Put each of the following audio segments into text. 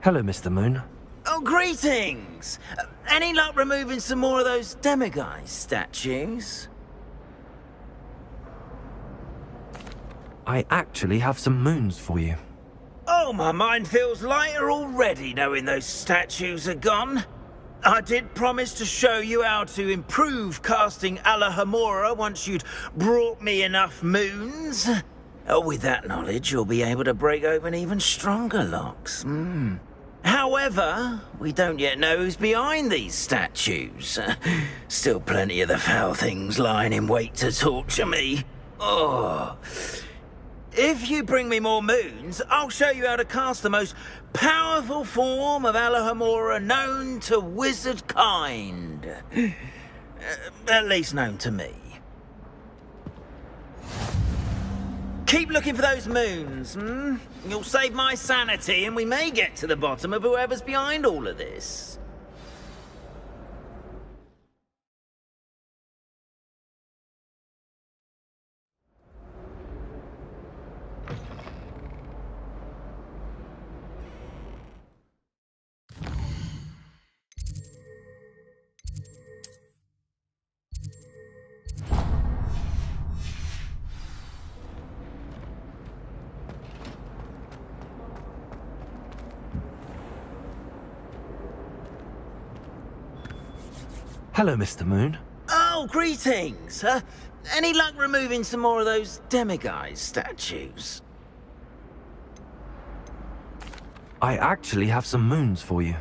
Hello, Mr. Moon. Oh, greetings! Any luck removing some more of those demiguise statues? I actually have some moons for you. Oh, my mind feels lighter already knowing those statues are gone. I did promise to show you how to improve casting Alohomora once you'd brought me enough moons. With that knowledge, you'll be able to break open even stronger locks. However, we don't yet know who's behind these statues. Still plenty of the foul things lying in wait to torture me. Oh. If you bring me more moons, I'll show you how to cast the most powerful form of Alohomora known to wizard kind. At least known to me. Keep looking for those moons, You'll save my sanity and we may get to the bottom of whoever's behind all of this. Hello, Mr. Moon. Oh, greetings! Any luck removing some more of those demiguise statues? I actually have some moons for you.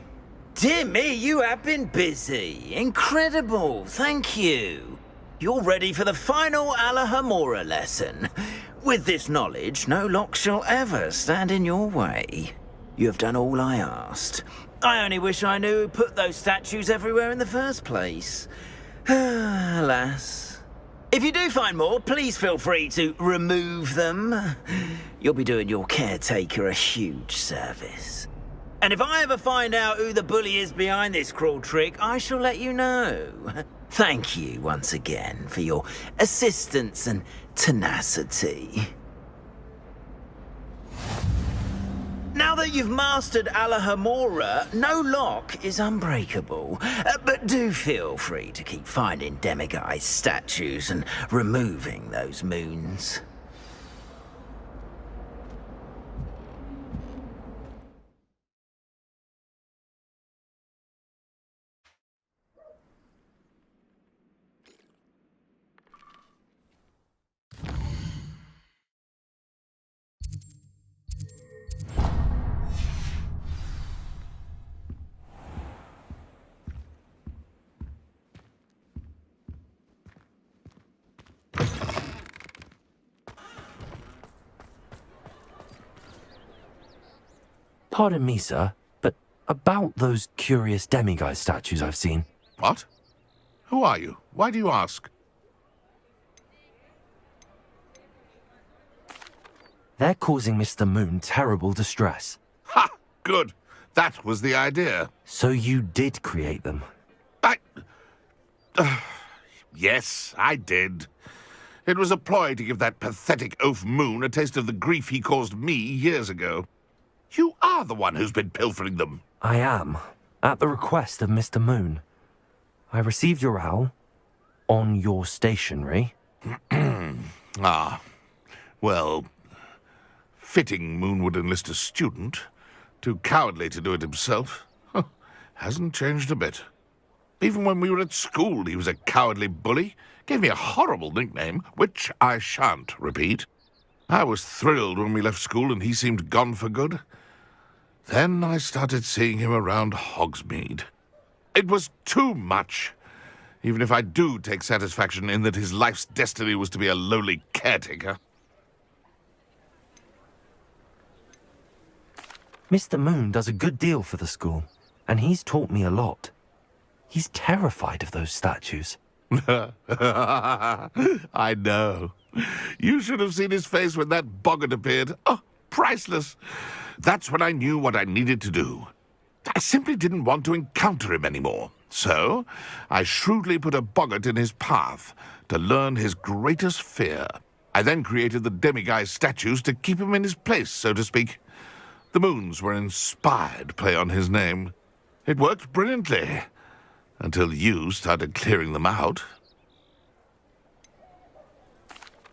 Dear me, you have been busy. Incredible, thank you. You're ready for the final Alohomora lesson. With this knowledge, no lock shall ever stand in your way. You have done all I asked. I only wish I knew who put those statues everywhere in the first place. Alas. If you do find more, please feel free to remove them. You'll be doing your caretaker a huge service. And if I ever find out who the bully is behind this cruel trick, I shall let you know. Thank you once again for your assistance and tenacity. Now that you've mastered Alohomora, no lock is unbreakable. But do feel free to keep finding demiguise statues and removing those moons. Pardon me, sir, but about those curious demiguise statues I've seen. What? Who are you? Why do you ask? They're causing Mr. Moon terrible distress. Ha! Good. That was the idea. So you did create them? Yes, I did. It was a ploy to give that pathetic oaf Moon a taste of the grief he caused me years ago. You are the one who's been pilfering them. I am, at the request of Mr. Moon. I received your owl on your stationery. Ah, well, fitting Moon would enlist a student. Too cowardly to do it himself. Hasn't changed a bit. Even when we were at school, he was a cowardly bully. Gave me a horrible nickname, which I shan't repeat. I was thrilled when we left school and he seemed gone for good. Then I started seeing him around Hogsmeade. It was too much. Even if I do take satisfaction in that his life's destiny was to be a lowly caretaker. Mr. Moon does a good deal for the school, and he's taught me a lot. He's terrified of those statues. I know. You should have seen his face when that boggart appeared. Oh, priceless. That's when I knew what I needed to do. I simply didn't want to encounter him anymore. So, I shrewdly put a boggart in his path to learn his greatest fear. I then created the demiguise statues to keep him in his place, so to speak. The Moons were an inspired play on his name. It worked brilliantly, until you started clearing them out.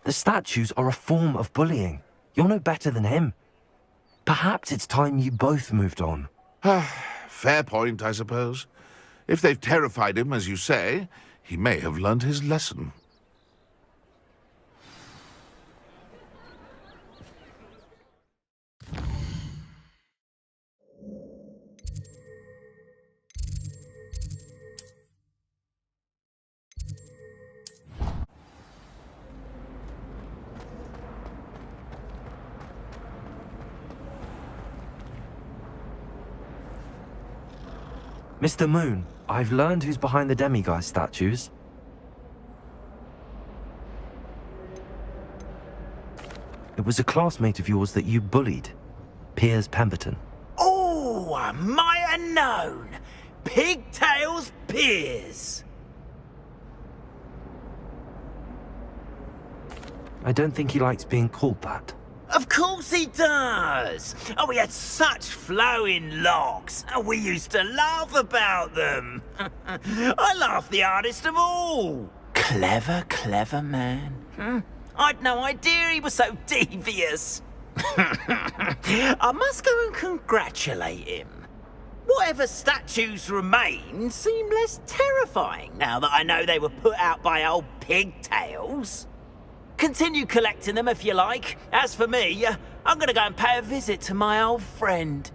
The statues are a form of bullying. You're no better than him. Perhaps it's time you both moved on. Fair point, I suppose. If they've terrified him, as you say, he may have learned his lesson. Mr. Moon, I've learned who's behind the demiguise statues. It was a classmate of yours that you bullied, Piers Pemberton. Oh, I might have known. Pigtails Piers. I don't think he likes being called that. Of course he does. Oh, he had such flowing locks. We used to laugh about them. I laughed the hardest of all. Clever, clever man. I'd no idea he was so devious. I must go and congratulate him. Whatever statues remain seem less terrifying now that I know they were put out by old pigtails. Continue collecting them if you like. As for me, I'm gonna go and pay a visit to my old friend.